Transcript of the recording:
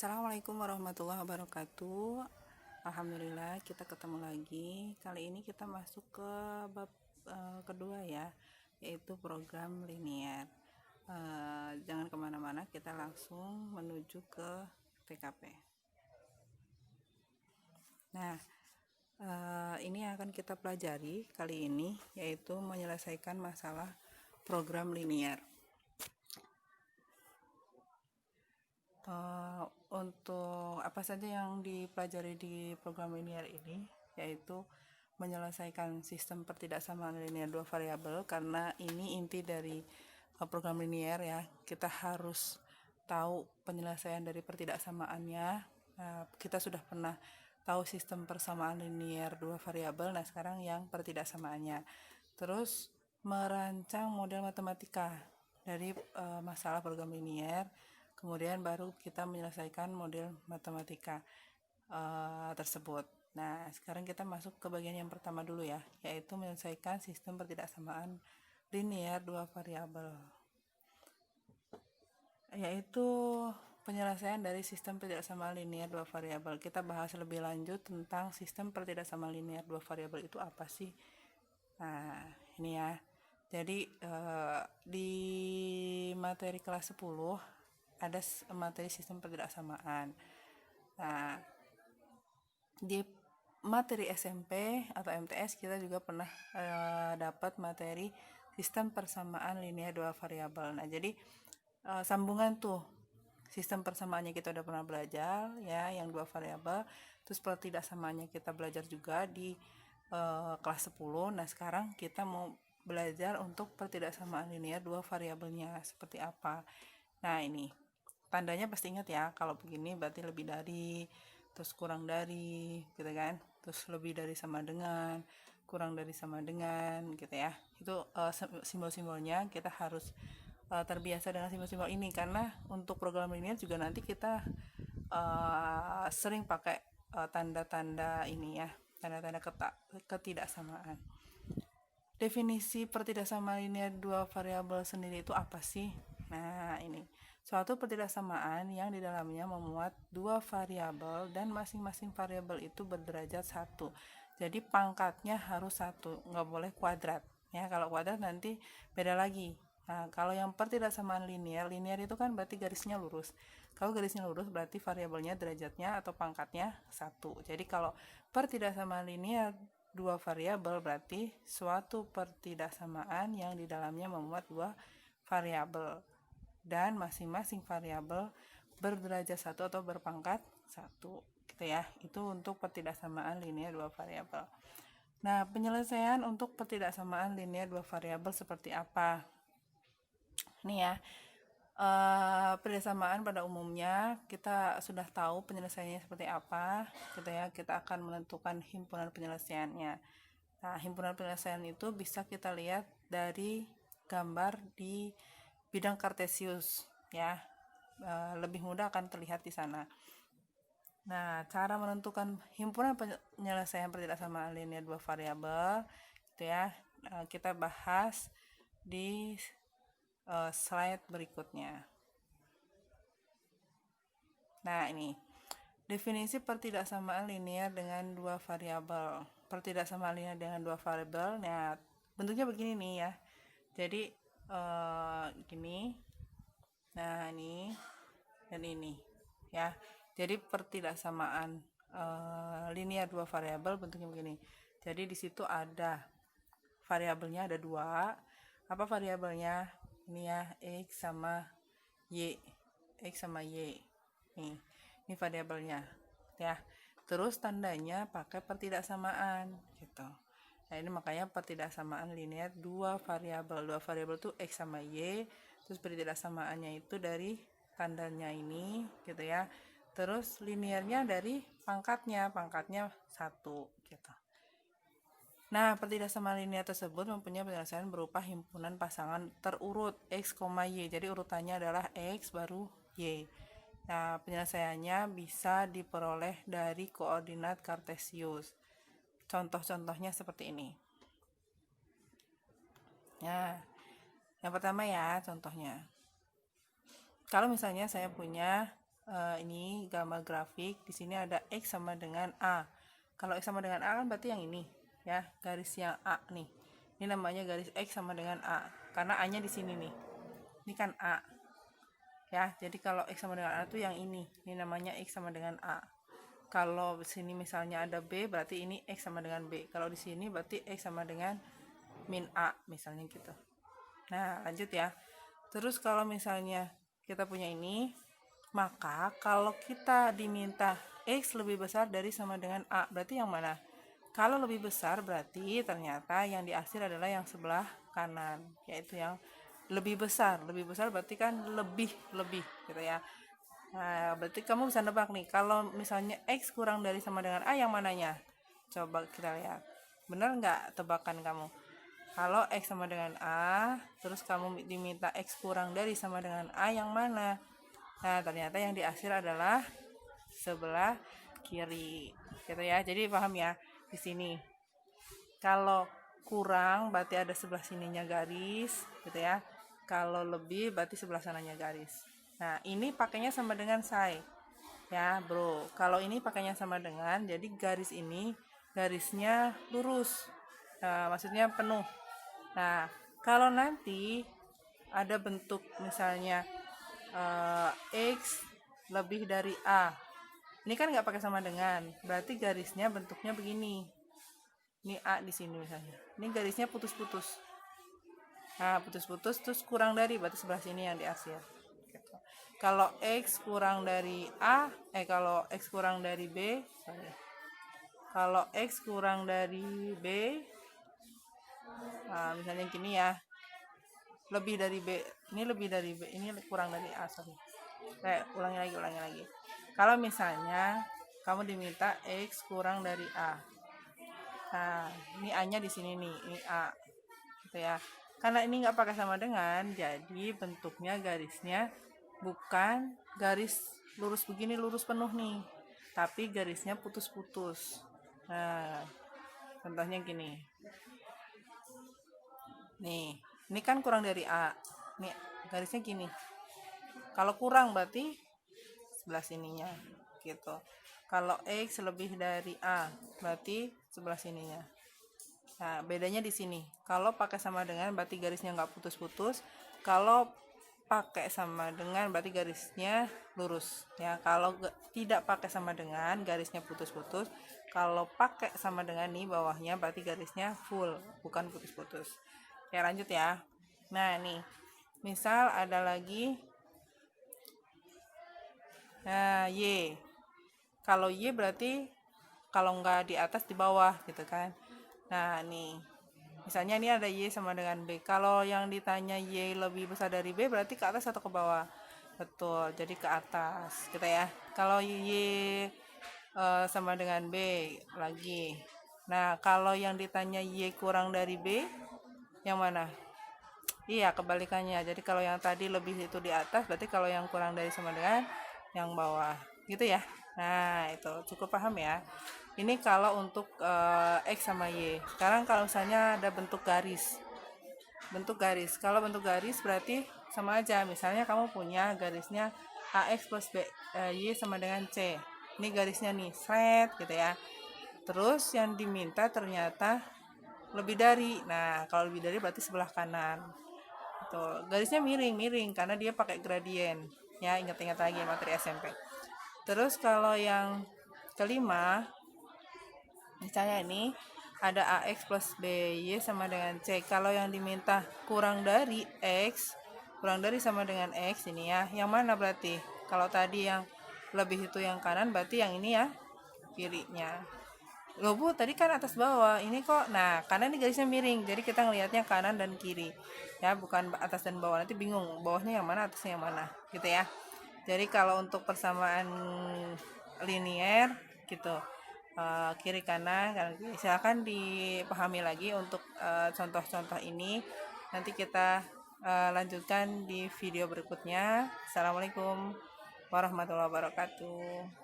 Assalamualaikum warahmatullahi wabarakatuh. Alhamdulillah kita ketemu lagi. Kali ini kita masuk ke bab kedua ya, yaitu program linier. Jangan kemana-mana, kita langsung menuju ke TKP. Nah, ini yang akan kita pelajari kali ini, yaitu menyelesaikan masalah program linier. Untuk apa saja yang dipelajari di program linier ini, yaitu menyelesaikan sistem pertidaksamaan linier dua variabel, karena ini inti dari program linier ya. Kita harus tahu penyelesaian dari pertidaksamaannya. Kita sudah pernah tahu sistem persamaan linier dua variabel, nah sekarang yang pertidaksamaannya. Terus merancang model matematika dari masalah program linier, kemudian baru kita menyelesaikan model matematika tersebut. Nah, sekarang kita masuk ke bagian yang pertama dulu ya, yaitu menyelesaikan sistem pertidaksamaan linier dua variabel. Yaitu penyelesaian dari sistem pertidaksamaan linier dua variabel. Kita bahas lebih lanjut tentang sistem pertidaksamaan linier dua variabel itu apa sih. Nah, ini ya. Jadi di materi kelas 10 ada materi sistem pertidaksamaan. Nah, di materi SMP atau MTS kita juga pernah dapat materi sistem persamaan linier dua variabel. Nah, jadi sambungan tuh sistem persamaannya kita udah pernah belajar ya, yang dua variabel. Terus pertidaksamaannya kita belajar juga di kelas 10. Nah, sekarang kita mau belajar untuk pertidaksamaan linier dua variabelnya seperti apa. Nah, ini tandanya pasti ingat ya, kalau begini berarti lebih dari, terus kurang dari gitu kan, terus lebih dari sama dengan, kurang dari sama dengan gitu ya. Itu simbol-simbolnya kita harus terbiasa dengan simbol-simbol ini, karena untuk program linier juga nanti kita sering pakai tanda-tanda ini ya, tanda-tanda ketidaksamaan. Definisi pertidaksamaan linier dua variabel sendiri itu apa sih? Nah, ini suatu pertidaksamaan yang di dalamnya memuat dua variabel dan masing-masing variabel itu berderajat 1. Jadi pangkatnya harus 1, nggak boleh kuadrat. Ya, kalau kuadrat nanti beda lagi. Nah, kalau yang pertidaksamaan linier itu kan berarti garisnya lurus. Kalau garisnya lurus berarti variabelnya derajatnya atau pangkatnya 1. Jadi kalau pertidaksamaan linier dua variabel berarti suatu pertidaksamaan yang di dalamnya memuat dua variabel dan masing-masing variabel berderajat 1 atau berpangkat 1 gitu ya. Itu untuk pertidaksamaan linier dua variabel. Nah, penyelesaian untuk pertidaksamaan linier dua variabel seperti apa? Nih ya, pertidaksamaan pada umumnya kita sudah tahu penyelesaiannya seperti apa gitu ya. Kita akan menentukan himpunan penyelesaiannya. Nah, himpunan penyelesaian itu bisa kita lihat dari gambar di bidang kartesius ya, lebih mudah akan terlihat di sana. Nah, cara menentukan himpunan penyelesaian pertidaksamaan linier dua variabel gitu ya, kita bahas di slide berikutnya. Nah, ini definisi pertidaksamaan linier dengan dua variabel. Pertidaksamaan linier dengan dua variabel, nah bentuknya begini nih ya. Jadi gini, nah ini dan ini ya. Jadi pertidaksamaan linier dua variabel bentuknya begini. Jadi di situ ada variabelnya ada dua. Apa variabelnya? Ini ya, x sama y, x sama y. Ini variabelnya ya. Terus tandanya pakai pertidaksamaan gitu. Nah, ini makanya pertidaksamaan linier dua variabel. Dua variabel itu x sama y. Terus pertidaksamaannya itu dari tandanya ini gitu ya. Terus liniernya dari pangkatnya 1 gitu. Nah, pertidaksamaan linier tersebut mempunyai penyelesaian berupa himpunan pasangan terurut x, y. Jadi urutannya adalah x baru y. Nah, penyelesaiannya bisa diperoleh dari koordinat kartesius. Contoh-contohnya seperti ini. Nah, yang pertama ya contohnya. Kalau misalnya saya punya ini gambar grafik. Di sini ada X sama dengan A. Kalau X sama dengan A kan berarti yang ini ya, garis yang A nih. Ini namanya garis X sama dengan A karena A-nya di sini nih. Ini kan A. Ya, jadi kalau X sama dengan A itu yang ini. Ini namanya X sama dengan A. Kalau di sini misalnya ada B, berarti ini X sama dengan B. Kalau di sini berarti X sama dengan min A, misalnya gitu. Nah, lanjut ya. Terus kalau misalnya kita punya ini, maka kalau kita diminta X lebih besar dari sama dengan A, berarti yang mana? Kalau lebih besar berarti ternyata yang diaksir adalah yang sebelah kanan, yaitu yang lebih besar. Lebih besar berarti kan lebih gitu ya. Nah, berarti kamu bisa nebak nih, kalau misalnya X kurang dari sama dengan A, yang mananya? Coba kita lihat. Benar nggak tebakan kamu? Kalau X sama dengan A, terus kamu diminta X kurang dari sama dengan A, yang mana? Nah, ternyata yang diaksir adalah sebelah kiri. Gitu ya. Jadi paham ya di sini. Kalau kurang berarti ada sebelah sininya garis, gitu ya. Kalau lebih berarti sebelah sananya garis. Nah, ini pakainya sama dengan say. Ya, bro. Kalau ini pakainya sama dengan, jadi garis ini garisnya lurus. Maksudnya penuh. Nah, kalau nanti ada bentuk misalnya X lebih dari A, ini kan nggak pakai sama dengan, berarti garisnya bentuknya begini. Ini A di sini misalnya, ini garisnya putus-putus. Nah, putus-putus terus kurang dari, berarti sebelah sini yang diaksir. Gitu. Kalau X kurang dari A, kalau X kurang dari B, sorry. Kalau X kurang dari B, nah, misalnya gini ya, lebih dari B, ini lebih dari B, ini kurang dari A, sorry. Ulangi lagi. Kalau misalnya kamu diminta X kurang dari A, nah ini A nya di sini nih, ini A gitu ya. Karena ini nggak pakai sama dengan, jadi bentuknya garisnya bukan garis lurus begini, lurus penuh nih, tapi garisnya putus-putus. Nah, contohnya gini nih, ini kan kurang dari A, nih garisnya gini. Kalau kurang berarti sebelah sininya gitu. Kalau X lebih dari A berarti sebelah sininya. Nah, bedanya di sini. Kalau pakai sama dengan berarti garisnya nggak putus-putus. Kalau pakai sama dengan berarti garisnya lurus ya. Kalau tidak pakai sama dengan garisnya putus-putus. Kalau pakai sama dengan nih bawahnya berarti garisnya full, bukan putus-putus. Ya, lanjut ya. Nah, nih misal ada lagi Y. Kalau Y berarti kalau nggak di atas di bawah gitu kan. Nah, nih misalnya ini ada Y sama dengan B. Kalau yang ditanya Y lebih besar dari B berarti ke atas atau ke bawah? Betul, jadi ke atas gitu ya. Kalau Y sama dengan B lagi. Nah, kalau yang ditanya Y kurang dari B, yang mana? Iya, kebalikannya. Jadi kalau yang tadi lebih itu di atas, berarti kalau yang kurang dari sama dengan yang bawah. Gitu ya. Nah, itu cukup paham ya. Ini kalau untuk X sama Y. Sekarang kalau misalnya ada bentuk garis. Bentuk garis. Kalau bentuk garis berarti sama aja. Misalnya kamu punya garisnya AX plus Y sama dengan C. Ini garisnya nih, seret gitu ya. Terus yang diminta ternyata lebih dari. Nah, kalau lebih dari berarti sebelah kanan. Tuh, garisnya miring karena dia pakai gradien. Ya, ingat-ingat lagi materi SMP. Terus kalau yang kelima, misalnya ini ada AX plus BY sama dengan C. Kalau yang diminta kurang dari X, kurang dari sama dengan X ini ya. Yang mana berarti? Kalau tadi yang lebih itu yang kanan, berarti yang ini ya, kirinya. Loh Bu, tadi kan atas bawah, ini kok, nah karena ini garisnya miring, jadi kita ngelihatnya kanan dan kiri ya, bukan atas dan bawah, nanti bingung bawahnya yang mana, atasnya yang mana gitu ya. Jadi kalau untuk persamaan linier gitu, kiri kanan, silakan dipahami lagi untuk contoh-contoh ini, nanti kita lanjutkan di video berikutnya. Assalamualaikum warahmatullahi wabarakatuh.